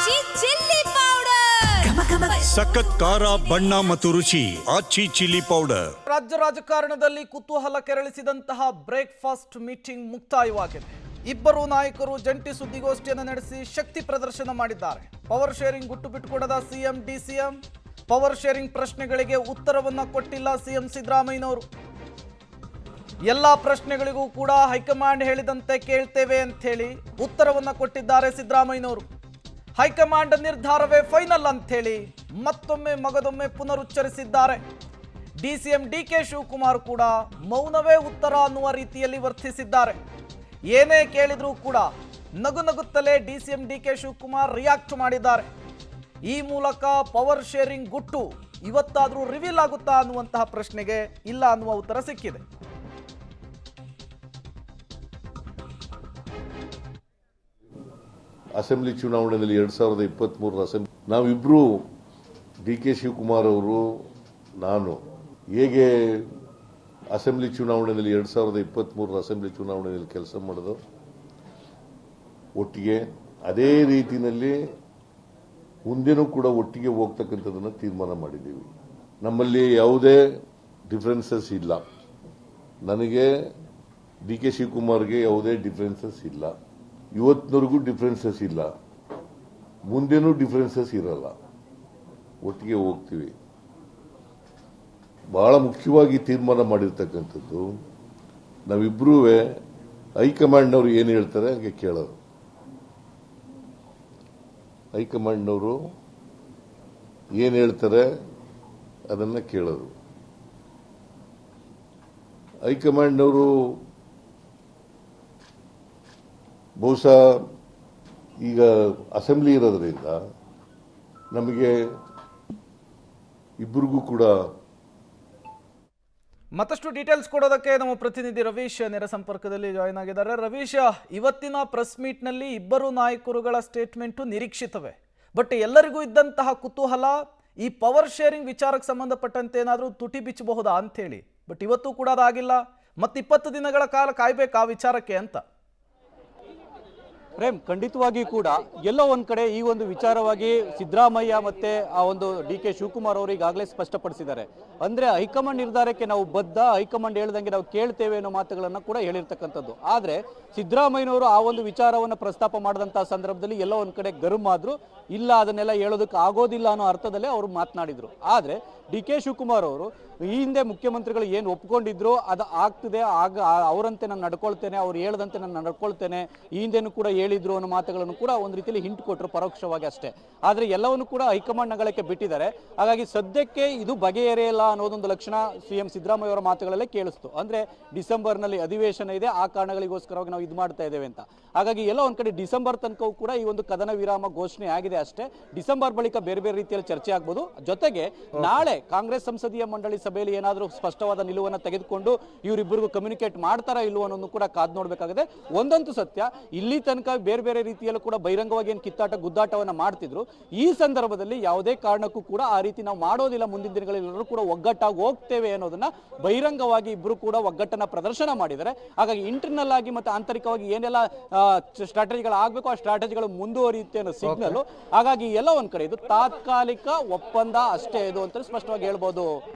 ಆಚಿ chilli powder ಸಖತ್ ಖಾರ ಬಣ್ಣ ಮತ್ತು ರುಚಿ ಆಚಿ ಚಿಲ್ಲಿ ಪೌಡರ್. ರಾಜ್ಯ ರಾಜಕಾರಣದಲ್ಲಿ ಕುತೂಹಲ ಕೆರಳಿಸಿದಂತಹ ಬ್ರೇಕ್ಫಾಸ್ಟ್ ಮೀಟಿಂಗ್ ಮುಕ್ತಾಯವಾಗಿದೆ. ಇಬ್ಬರು ನಾಯಕರು ಜಂಟಿ ಸುದ್ದಿಗೋಷ್ಠಿಯನ್ನು ನಡೆಸಿ ಶಕ್ತಿ ಪ್ರದರ್ಶನ ಮಾಡಿದ್ದಾರೆ. ಪವರ್ ಶೇರಿಂಗ್ ಗುಟ್ಟು ಬಿಟ್ಟುಕೊಡದ ಸಿಎಂ ಡಿಸಿಎಂ. ಪವರ್ ಶೇರಿಂಗ್ ಪ್ರಶ್ನೆಗಳಿಗೆ ಉತ್ತರವನ್ನ ಕೊಟ್ಟಿಲ್ಲ ಸಿಎಂ ಸಿದ್ದರಾಮಯ್ಯನವರು. ಎಲ್ಲ ಪ್ರಶ್ನೆಗಳಿಗೂ ಕೂಡ ಹೈಕಮಾಂಡ್ ಹೇಳಿದಂತೆ ಕೇಳ್ತೇವೆ ಅಂತ ಹೇಳಿ ಉತ್ತರವನ್ನ ಕೊಟ್ಟಿದ್ದಾರೆ ಸಿದ್ದರಾಮಯ್ಯನವರು. ಹೈಕಮಾಂಡ್ ನಿರ್ಧಾರವೇ ಫೈನಲ್ ಅಂತ ಹೇಳಿ ಮತ್ತೊಮ್ಮೆ ಮಗದೊಮ್ಮೆ ಪುನರುಚ್ಚರಿಸಿದ್ದಾರೆ. ಡಿಸಿಎಂ ಡಿಕೆ ಶಿವಕುಮಾರ್ ಕೂಡ ಮೌನವೇ ಉತ್ತರ ಅನ್ನುವ ರೀತಿಯಲ್ಲಿ ವರ್ತಿಸಿದ್ದಾರೆ. ಏನೇ ಕೇಳಿದ್ರೂ ಕೂಡ ನಗು ನಗುತ್ತಲೇ ಡಿಸಿಎಂ ಡಿಕೆ ಶಿವಕುಮಾರ್ ರಿಯಾಕ್ಟ್ ಮಾಡಿದ್ದಾರೆ. ಈ ಮೂಲಕ ಪವರ್ ಶೇರಿಂಗ್ ಗುಟ್ಟು ಇವತ್ತಾದರೂ ರಿವೀಲ್ ಆಗುತ್ತಾ ಅನ್ನುವಂತಹ ಪ್ರಶ್ನೆಗೆ ಇಲ್ಲ ಅನ್ನುವ ಉತ್ತರ ಸಿಕ್ಕಿದೆ. ಅಸೆಂಬ್ಲಿ ಚುನಾವಣೆಯಲ್ಲಿ 2023 ಅಸೆಂಬ್ಲಿ ನಾವಿಬ್ರು ಡಿ ಕೆ ಶಿವಕುಮಾರ್ ಅವರು ನಾನು ಹೇಗೆ ಅಸೆಂಬ್ಲಿ ಚುನಾವಣೆಯಲ್ಲಿ 2023 ಅಸೆಂಬ್ಲಿ ಚುನಾವಣೆಯಲ್ಲಿ ಕೆಲಸ ಮಾಡೋದು ಒಟ್ಟಿಗೆ ಅದೇ ರೀತಿಯಲ್ಲಿ ಮುಂದೆನೂ ಕೂಡ ಒಟ್ಟಿಗೆ ಹೋಗ್ತಕ್ಕಂಥದ್ದನ್ನು ತೀರ್ಮಾನ ಮಾಡಿದ್ದೀವಿ. ನಮ್ಮಲ್ಲಿ ಯಾವುದೇ ಡಿಫರೆನ್ಸಸ್ ಇಲ್ಲ. ನನಗೆ ಡಿ ಕೆ ಶಿವಕುಮಾರ್ಗೆ ಯಾವುದೇ ಡಿಫರೆನ್ಸಸ್ ಇಲ್ಲ. ಇವತ್ತಿನವರೆಗೂ ಡಿಫರೆನ್ಸಸ್ ಇಲ್ಲ, ಮುಂದೇನೂ ಡಿಫರೆನ್ಸಸ್ ಇರಲ್ಲ. ಒಟ್ಟಿಗೆ ಹೋಗ್ತೀವಿ. ಬಹಳ ಮುಖ್ಯವಾಗಿ ತೀರ್ಮಾನ ಮಾಡಿರ್ತಕ್ಕಂಥದ್ದು ನಾವಿಬ್ಬರೂ ಹೈಕಮಾಂಡ್ನವರು ಏನು ಹೇಳ್ತಾರೆ ಹಾಗೆ ಕೇಳೋದು. ಹೈಕಮಾಂಡ್ನವರು ಏನು ಹೇಳ್ತಾರೆ ಅದನ್ನು ಕೇಳೋದು. ಹೈಕಮಾಂಡ್ನವರು ಬಹುಶಃ ಈಗ ಅಸೆಂಬ್ಲಿ ಇರೋದ್ರಿಂದ ನಮಗೆ ಇಬ್ಬರಿಗೂ ಕೂಡ ಮತ್ತಷ್ಟು ಡೀಟೇಲ್ಸ್ ಕೊಡೋದಕ್ಕೆ ನಮ್ಮ ಪ್ರತಿನಿಧಿ ರವೀಶ್ ನೇರ ಸಂಪರ್ಕದಲ್ಲಿ ಜಾಯಿನ್ ಆಗಿದ್ದಾರೆ. ರವೀಶ್, ಇವತ್ತಿನ ಪ್ರೆಸ್ ಮೀಟ್ನಲ್ಲಿ ಇಬ್ಬರು ನಾಯಕರುಗಳ ಸ್ಟೇಟ್ಮೆಂಟು ನಿರೀಕ್ಷಿತವೇ. ಬಟ್ ಎಲ್ಲರಿಗೂ ಇದ್ದಂತಹ ಕುತೂಹಲ ಈ ಪವರ್ ಶೇರಿಂಗ್ ವಿಚಾರಕ್ಕೆ ಸಂಬಂಧಪಟ್ಟಂತೆ ಏನಾದರೂ ತುಟಿ ಬಿಚ್ಚಬಹುದಾ ಅಂಥೇಳಿ. ಬಟ್ ಇವತ್ತು ಕೂಡ ಅದಾಗಿಲ್ಲ. ಮತ್ತು 20 ದಿನಗಳ ಕಾಲ ಕಾಯ್ಬೇಕು ಆ ವಿಚಾರಕ್ಕೆ ಅಂತ. ಪ್ರೇಮ್, ಖಂಡಿತವಾಗಿಯೂ ಕೂಡ ಎಲ್ಲೋ ಒಂದ್ ಕಡೆ ಈ ಒಂದು ವಿಚಾರವಾಗಿ ಸಿದ್ದರಾಮಯ್ಯ ಮತ್ತೆ ಆ ಒಂದು ಡಿ ಕೆ ಶಿವಕುಮಾರ್ ಅವರು ಈಗಾಗಲೇ ಸ್ಪಷ್ಟಪಡಿಸಿದ್ದಾರೆ. ಅಂದ್ರೆ ಹೈಕಮಾಂಡ್ ನಿರ್ಧಾರಕ್ಕೆ ನಾವು ಬದ್ಧ, ಹೈಕಮಾಂಡ್ ಹೇಳ್ದಂಗೆ ನಾವು ಕೇಳ್ತೇವೆ ಅನ್ನೋ ಮಾತುಗಳನ್ನ ಕೂಡ ಹೇಳಿರ್ತಕ್ಕಂಥದ್ದು. ಆದ್ರೆ ಸಿದ್ದರಾಮಯ್ಯನವರು ಆ ಒಂದು ವಿಚಾರವನ್ನು ಪ್ರಸ್ತಾಪ ಮಾಡಿದಂತಹ ಸಂದರ್ಭದಲ್ಲಿ ಎಲ್ಲೋ ಒಂದ್ ಕಡೆ ಗರಂ ಆದ್ರು. ಇಲ್ಲ, ಅದನ್ನೆಲ್ಲ ಹೇಳೋದಕ್ಕೆ ಆಗೋದಿಲ್ಲ ಅನ್ನೋ ಅರ್ಥದಲ್ಲೇ ಅವರು ಮಾತನಾಡಿದ್ರು. ಆದ್ರೆ ಡಿ ಕೆ ಶಿವಕುಮಾರ್ ಅವರು ಈ ಹಿಂದೆ ಮುಖ್ಯಮಂತ್ರಿಗಳು ಏನು ಒಪ್ಕೊಂಡಿದ್ರು ಅದು ಆಗ್ತದೆ, ಆಗ ಅವರಂತೆ ನಾನು ನಡ್ಕೊಳ್ತೇನೆ, ಅವ್ರು ಹೇಳ್ದಂತೆ ನಾನು ನಡ್ಕೊಳ್ತೇನೆ, ಈ ಹಿಂದೆನೂ ಕೂಡ ಹೇಳಿದ್ರು ಅನ್ನೋ ಮಾತುಗಳನ್ನು ಕೂಡ ಒಂದು ರೀತಿಯಲ್ಲಿ ಹಿಂಟ್ ಕೊಟ್ಟರು ಪರೋಕ್ಷವಾಗಿ ಅಷ್ಟೇ. ಆದರೆ ಎಲ್ಲವನ್ನು ಕೂಡ ಹೈಕಮಾಂಡ್ ನಗಳಕ್ಕೆ ಬಿಟ್ಟಿದ್ದಾರೆ. ಹಾಗಾಗಿ ಸದ್ಯಕ್ಕೆ ಇದು ಬಗೆಹರಿಯಲ್ಲ ಅನ್ನೋದೊಂದು ಲಕ್ಷಣ ಸಿಎಂ ಸಿದ್ದರಾಮಯ್ಯ ಅವರ ಮಾತುಗಳಲ್ಲೇ ಕೇಳಿಸ್ತು. ಅಂದ್ರೆ ಡಿಸೆಂಬರ್ನಲ್ಲಿ ಅಧಿವೇಶನ ಇದೆ, ಆ ಕಾರಣಗಳಿಗೋಸ್ಕರವಾಗಿ ನಾವು ಇದು ಮಾಡ್ತಾ ಇದ್ದೇವೆ ಅಂತ. ಹಾಗಾಗಿ ಎಲ್ಲ ಒಂದ್ ಕಡೆ ಡಿಸೆಂಬರ್ ತನಕವೂ ಕೂಡ ಈ ಒಂದು ಕದನ ವಿರಾಮ ಘೋಷಣೆ ಆಗಿದೆ ಅಷ್ಟೇ. ಡಿಸೆಂಬರ್ ಬಳಿಕ ಬೇರೆ ಬೇರೆ ರೀತಿಯಲ್ಲಿ ಚರ್ಚೆ ಆಗ್ಬೋದು. ಜೊತೆಗೆ ನಾಳೆ ಕಾಂಗ್ರೆಸ್ ಸಂಸದೀಯ ಮಂಡಳಿ ಸಭೆಯಲ್ಲಿ ಏನಾದರೂ ಸ್ಪಷ್ಟವಾದ ನಿಲುವನ್ನು ತೆಗೆದುಕೊಂಡು ಇವರಿಬ್ಬರಿಗೂ ಕಮ್ಯುನಿಕೇಟ್ ಮಾಡ್ತಾರಾ ಇಲ್ವೋ ಅನ್ನೋದು ಕೂಡ ಕಾದು ನೋಡಬೇಕಾಗಿದೆ. ಒಂದಂತೂ ಸತ್ಯ, ಇಲ್ಲಿ ತನಕ ಬೇರೆ ಬೇರೆ ರೀತಿಯಲ್ಲೂ ಕೂಡ ಬಹಿರಂಗವಾಗಿ ಏನು ಕಿತ್ತಾಟ ಗುದ್ದಾಟವನ್ನ ಮಾಡ್ತಿದ್ರು. ಈ ಸಂದರ್ಭದಲ್ಲಿ ಯಾವುದೇ ಕಾರಣಕ್ಕೂ ಕೂಡ ಆ ರೀತಿ ನಾವು ಮಾಡೋದಿಲ್ಲ. ಮುಂದಿನ ದಿನಗಳಲ್ಲಿ ಎಲ್ಲರೂ ಕೂಡ ಒಗ್ಗಟ್ಟಾಗಿ ಹೋಗ್ತೇವೆ ಅನ್ನೋದನ್ನ ಬಹಿರಂಗವಾಗಿ ಇಬ್ಬರು ಕೂಡ ಒಗ್ಗಟ್ಟನ್ನ ಪ್ರದರ್ಶನ ಮಾಡಿದ್ದಾರೆ. ಹಾಗಾಗಿ ಇಂಟರ್ನಲ್ ಆಗಿ ಮತ್ತೆ ಆಂತರಿಕವಾಗಿ ಏನೆಲ್ಲ ಸ್ಟ್ರಾಟಜಿಗಳು ಆಗ್ಬೇಕು ಆ ಸ್ಟ್ರಾಟಜಿಗಳು ಮುಂದುವರಿಯುತ್ತೆ ಅನ್ನೋ ಸಿಗ್ನಲ್. ಹಾಗಾಗಿ ಎಲ್ಲ ಒಂದ್ ಕಡೆ ಇದು ತಾತ್ಕಾಲಿಕ ಒಪ್ಪಂದ ಅಷ್ಟೇ ಇದು ಅಂತ ಸ್ಪಷ್ಟವಾಗಿ ಹೇಳ್ಬೋದು.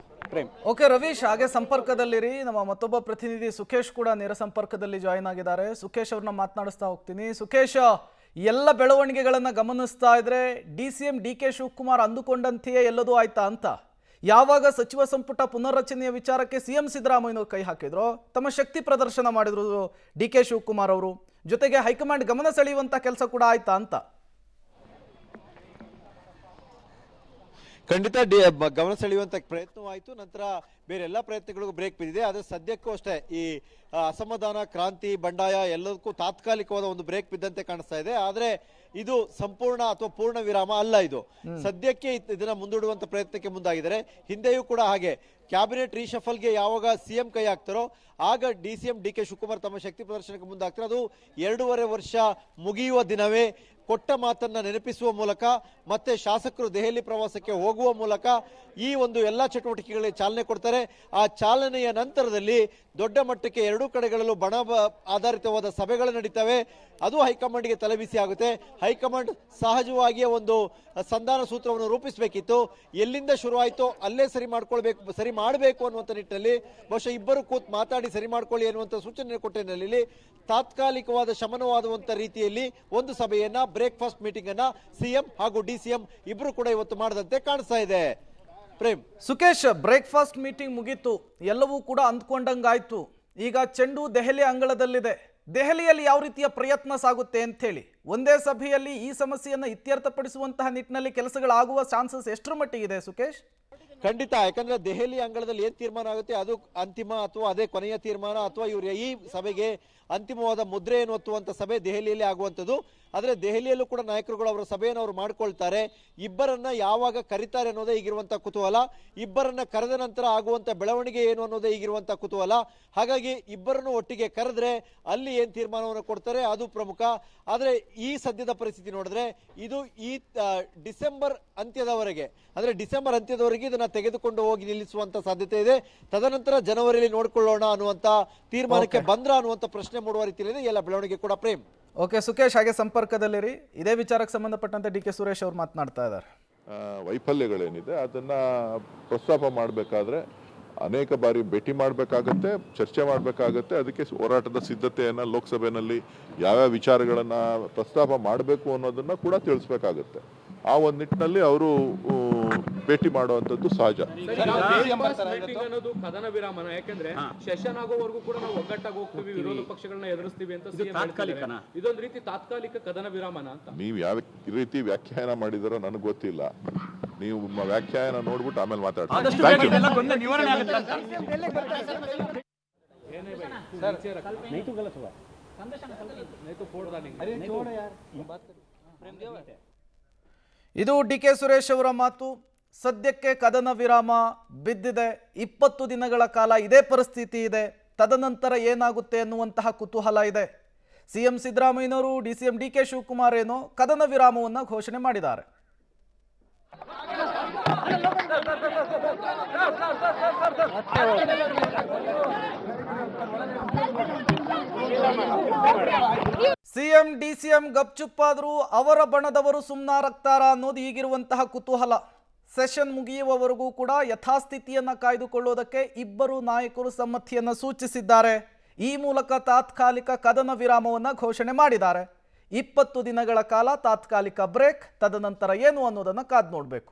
ಪ್ರೇಮ್, ಓಕೆ ರವೀಶ್, ಹಾಗೆ ಸಂಪರ್ಕದಲ್ಲಿರಿ. ನಮ್ಮ ಮತ್ತೊಬ್ಬ ಪ್ರತಿನಿಧಿ ಸುಖೇಶ್ ಕೂಡ ನೇರ ಸಂಪರ್ಕದಲ್ಲಿ ಜಾಯಿನ್ ಆಗಿದ್ದಾರೆ. ಸುಖೇಶ್ ಅವ್ರನ್ನ ಮಾತನಾಡಿಸ್ತಾ ಹೋಗ್ತೀನಿ. ಸುಖೇಶ್, ಎಲ್ಲ ಬೆಳವಣಿಗೆಗಳನ್ನ ಗಮನಿಸ್ತಾ ಇದ್ರೆ ಡಿಸಿಎಂ ಡಿಕೆ ಶಿವಕುಮಾರ್ ಅಂದುಕೊಂಡಂತೆಯೇ ಎಲ್ಲದೂ ಆಯ್ತಾ ಅಂತ? ಯಾವಾಗ ಸಚಿವ ಸಂಪುಟ ಪುನರ್ರಚನೆಯ ವಿಚಾರಕ್ಕೆ ಸಿಎಂ ಸಿದ್ದರಾಮಯ್ಯನವರು ಕೈ ಹಾಕಿದ್ರು, ತಮ್ಮ ಶಕ್ತಿ ಪ್ರದರ್ಶನ ಮಾಡಿದ್ರು ಡಿ ಕೆ ಶಿವಕುಮಾರ್ ಅವರು. ಜೊತೆಗೆ ಹೈಕಮಾಂಡ್ ಗಮನ ಸೆಳೆಯುವಂತ ಕೆಲಸ ಕೂಡ ಆಯ್ತಾ ಅಂತ? ಖಂಡಿತ ಗಮನ ಸೆಳೆಯುವಂತ ಪ್ರಯತ್ನವಾಯಿತು. ನಂತರ ಬೇರೆ ಎಲ್ಲ ಪ್ರಯತ್ನಗಳಿಗೂ ಬ್ರೇಕ್ ಬಿದ್ದಿದೆ. ಆದರೆ ಸದ್ಯಕ್ಕೂ ಅಷ್ಟೇ ಈ ಅಸಮಾಧಾನ, ಕ್ರಾಂತಿ, ಬಂಡಾಯ ಎಲ್ಲದಕ್ಕೂ ತಾತ್ಕಾಲಿಕವಾದ ಒಂದು ಬ್ರೇಕ್ ಬಿದ್ದಂತೆ ಕಾಣಿಸ್ತಾ ಇದೆ. ಆದರೆ ಇದು ಸಂಪೂರ್ಣ ಅಥವಾ ಪೂರ್ಣ ವಿರಾಮ ಅಲ್ಲ. ಇದು ಸದ್ಯಕ್ಕೆ ಇದನ್ನ ಮುಂದೂಡುವಂತ ಪ್ರಯತ್ನಕ್ಕೆ ಮುಂದಾಗಿದ್ದಾರೆ. ಹಿಂದೆಯೂ ಕೂಡ ಹಾಗೆ ಕ್ಯಾಬಿನೆಟ್ ರೀಶಫಲ್ಗೆ ಯಾವಾಗ ಸಿಎಂ ಕೈ ಹಾಕ್ತಾರೋ ಆಗ DCM DK ಶಿವಕುಮಾರ್ ತಮ್ಮ ಶಕ್ತಿ ಪ್ರದರ್ಶನಕ್ಕೆ ಮುಂದಾಗ್ತಾರೆ. ಅದು 2.5 ವರ್ಷ ಮುಗಿಯುವ ದಿನವೇ ಕೊಟ್ಟ ಮಾತನ್ನ ನೆನಪಿಸುವ ಮೂಲಕ ಮತ್ತೆ ಶಾಸಕರು ದೆಹಲಿ ಪ್ರವಾಸಕ್ಕೆ ಹೋಗುವ ಮೂಲಕ ಈ ಒಂದು ಎಲ್ಲ ಚಟುವಟಿಕೆಗಳಿಗೆ ಚಾಲನೆ ಕೊಡ್ತಾರೆ. ಆ ಚಾಲನೆಯ ನಂತರದಲ್ಲಿ ದೊಡ್ಡ ಮಟ್ಟಕ್ಕೆ ಎರಡೂ ಕಡೆಗಳಲ್ಲೂ ಬಣ ಆಧಾರಿತವಾದ ಸಭೆಗಳು ನಡೀತವೆ. ಅದು ಹೈಕಮಾಂಡ್ಗೆ ತಲೆಬಿಸಿ ಆಗುತ್ತೆ. ಹೈಕಮಾಂಡ್ ಸಹಜವಾಗಿಯೇ ಒಂದು ಸಂಧಾನ ಸೂತ್ರವನ್ನು ರೂಪಿಸಬೇಕಿತ್ತು. ಎಲ್ಲಿಂದ ಶುರುವಾಯಿತೋ ಅಲ್ಲೇ ಸರಿ ಮಾಡಬೇಕು ಅನ್ನುವಂಥ ನಿಟ್ಟಿನಲ್ಲಿ ಬಹುಶಃ ಇಬ್ಬರು ಕೂತ್ ಮಾತಾಡಿ ಸರಿ ಮಾಡ್ಕೊಳ್ಳಿ ಅನ್ನುವಂಥ ಸೂಚನೆ ಕೊಟ್ಟ ಹಿನ್ನೆಲೆಯಲ್ಲಿ ತಾತ್ಕಾಲಿಕವಾದ ಶಮನವಾದುವಂಥ ರೀತಿಯಲ್ಲಿ ಒಂದು ಸಭೆಯನ್ನ ಬ್ರೇಕ್ಫಾಸ್ಟ್ ಮೀಟಿಂಗ್ ಅನ್ನ ಸಿಎಂ ಹಾಗೂ DCM ಇಬ್ಬರು ಕೂಡ ಇವತ್ತು ಮಾಡದಂತೆ ಕಾಣಿಸ್ತಾ ಇದೆ. ಪ್ರೇಮ್, ಸುಕೇಶ್, ಬ್ರೇಕ್ಫಾಸ್ಟ್ ಮೀಟಿಂಗ್ ಮುಗೀತು, ಎಲ್ಲವೂ ಕೂಡ ಅಂದ್ಕೊಂಡಂಗಾಯ್ತು. ಈಗ ಚೆಂಡು ದೆಹಲಿ ಅಂಗಳದಲ್ಲಿದೆ. ದೆಹಲಿಯಲ್ಲಿ ಯಾವ ರೀತಿಯ ಪ್ರಯತ್ನ ಸಾಗುತ್ತೆ ಅಂತ ಹೇಳಿ ಒಂದೇ ಸಭೆಯಲ್ಲಿ ಈ ಸಮಸ್ಯೆಯನ್ನು ಇತ್ಯರ್ಥಪಡಿಸುವಂತಹ ನಿಟ್ಟಿನಲ್ಲಿ ಕೆಲಸಗಳಾಗುವ ಚಾನ್ಸಸ್ ಎಷ್ಟರ ಮಟ್ಟಿಗಿದೆ ಸುಕೇಶ್? ಖಂಡಿತ. ಯಾಕಂದ್ರೆ ದೆಹಲಿ ಅಂಗಳದಲ್ಲಿ ಏನ್ ತೀರ್ಮಾನ ಆಗುತ್ತೆ ಅದು ಅಂತಿಮ, ಅಥವಾ ಅದೇ ಕೊನೆಯ ತೀರ್ಮಾನ, ಅಥವಾ ಇವರು ಈ ಸಭೆಗೆ ಅಂತಿಮವಾದ ಮುದ್ರೆ ಏನು ಹೊತ್ತುವಂತ ಸಭೆ ದೆಹಲಿಯಲ್ಲಿ ಆಗುವಂಥದ್ದು. ಆದರೆ ದೆಹಲಿಯಲ್ಲೂ ಕೂಡ ನಾಯಕರುಗಳು ಅವರ ಸಭೆಯನ್ನು ಅವರು ಮಾಡ್ಕೊಳ್ತಾರೆ. ಇಬ್ಬರನ್ನ ಯಾವಾಗ ಕರೀತಾರೆ ಅನ್ನೋದೇ ಈಗಿರುವಂತ ಕುತೂಹಲ. ಇಬ್ಬರನ್ನ ಕರೆದ ನಂತರ ಆಗುವಂತ ಬೆಳವಣಿಗೆ ಏನು ಅನ್ನೋದೇ ಈಗಿರುವಂತ ಕುತೂಹಲ. ಹಾಗಾಗಿ ಇಬ್ಬರನ್ನು ಒಟ್ಟಿಗೆ ಕರೆದ್ರೆ ಅಲ್ಲಿ ಏನ್ ತೀರ್ಮಾನವನ್ನು ಕೊಡ್ತಾರೆ ಅದು ಪ್ರಮುಖ. ಆದರೆ ಈ ಸದ್ಯದ ಪರಿಸ್ಥಿತಿ ನೋಡಿದ್ರೆ ಇದು ಈ ಡಿಸೆಂಬರ್ ಅಂತ್ಯದವರೆಗೆ ಇದನ್ನ ತೆಗೆದುಕೊಂಡು ಹೋಗಿ ನಿಲ್ಲಿಸುವಂತ ಸಾಧ್ಯತೆ ಇದೆ. ತದನಂತರ ಜನವರಿಯಲ್ಲಿ ನೋಡ್ಕೊಳ್ಳೋಣ ಅನ್ನುವಂತ ತೀರ್ಮಾನಕ್ಕೆ ಬಂದ್ರ ಅನ್ನುವಂತ ಪ್ರಶ್ನೆ ಮೂಡುವ ರೀತಿಯಲ್ಲಿ ಎಲ್ಲ ಬೆಳವಣಿಗೆ ಕೂಡ. ಪ್ರೇಮ್, ಓಕೆ ಸುಕೇಶ್, ಹಾಗೆ ಸಂಪರ್ಕದಲ್ಲಿರಿ. ಇದೇ ವಿಚಾರಕ್ಕೆ ಸಂಬಂಧಪಟ್ಟಂತೆ DK ಸುರೇಶ್ ಅವರು ಮಾತನಾಡ್ತಾ ಇದ್ದಾರೆ. ವೈಫಲ್ಯಗಳೇನಿದೆ ಅದನ್ನ ಪ್ರಸ್ತಾಪ ಮಾಡಬೇಕಾದ್ರೆ ಅನೇಕ ಬಾರಿ ಭೇಟಿ ಮಾಡಬೇಕಾಗತ್ತೆ, ಚರ್ಚೆ ಮಾಡಬೇಕಾಗತ್ತೆ. ಅದಕ್ಕೆ ಹೋರಾಟದ ಸಿದ್ಧತೆಯನ್ನ ಲೋಕಸಭೆಯಲ್ಲಿ ಯಾವ್ಯಾವ ವಿಚಾರಗಳನ್ನ ಪ್ರಸ್ತಾಪ ಮಾಡಬೇಕು ಅನ್ನೋದನ್ನ ಕೂಡ ತಿಳಿಸ್ಬೇಕಾಗತ್ತೆ. ಆ ಒಂದು ನಿಟ್ಟಿನಲ್ಲಿ ಅವರು ಭೇಟಿ ಮಾಡುವಂತದ್ದು ಸಹಜ. ಅನ್ನೋದು ಕದನ ವಿರಾಮನ, ಯಾಕಂದ್ರೆ ಸೆಷನ್ ಆಗೋವರೆಗೂ ಕೂಡ ನಾವು ಒಗ್ಗಟ್ಟಾಗಿ ಹೋಗ್ತೀವಿ, ವಿರೋಧ ಪಕ್ಷಗಳನ್ನ ಎದುರಿಸ್ತೀವಿ ಅಂತ ಇದೊಂದು ರೀತಿ ತಾತ್ಕಾಲಿಕ ಕದನ ವಿರಾಮನ ಅಂತ ನೀವು ಯಾವ ರೀತಿ ವ್ಯಾಖ್ಯಾನ ಮಾಡಿದಾರೋ ನನಗೆ ಗೊತ್ತಿಲ್ಲ. ನೀವು ವ್ಯಾಖ್ಯಾನ ನೋಡ್ಬಿಟ್ಟು ಆಮೇಲೆ ಮಾತಾಡ್ತೀವಿ. ಇದು DK ಸುರೇಶ್ ಅವರ ಮಾತು. ಸದ್ಯಕ್ಕೆ ಕದನ ವಿರಾಮ ಬಿದ್ದಿದೆ. 20 ದಿನಗಳ ಕಾಲ ಇದೇ ಪರಿಸ್ಥಿತಿ ಇದೆ. ತದನಂತರ ಏನಾಗುತ್ತೆ ಅನ್ನುವಂತಹ ಕುತೂಹಲ ಇದೆ. CM ಸಿದ್ದರಾಮಯ್ಯನವರು DCM DK ಶಿವಕುಮಾರ್ ಏನೋ ಕದನ ವಿರಾಮವನ್ನು ಘೋಷಣೆ ಮಾಡಿದ್ದಾರೆ. CM DCM ಗಪ್ಚುಪ್ಪಾದರೂ ಅವರ ಬಣದವರು ಸುಮ್ಮನಾಗ್ತಾರ ಅನ್ನೋದು ಈಗಿರುವಂತಹ ಕುತೂಹಲ. ಸೆಷನ್ ಮುಗಿಯುವವರೆಗೂ ಕೂಡ ಯಥಾಸ್ಥಿತಿಯನ್ನು ಕಾಯ್ದುಕೊಳ್ಳುವುದಕ್ಕೆ ಇಬ್ಬರು ನಾಯಕರು ಸಮ್ಮತಿಯನ್ನು ಸೂಚಿಸಿದ್ದಾರೆ. ಈ ಮೂಲಕ ತಾತ್ಕಾಲಿಕ ಕದನ ವಿರಾಮವನ್ನು ಘೋಷಣೆ ಮಾಡಿದ್ದಾರೆ. 20 ದಿನಗಳ ಕಾಲ ತಾತ್ಕಾಲಿಕ ಬ್ರೇಕ್. ತದನಂತರ ಏನು ಅನ್ನೋದನ್ನು ಕಾದು ನೋಡಬೇಕು.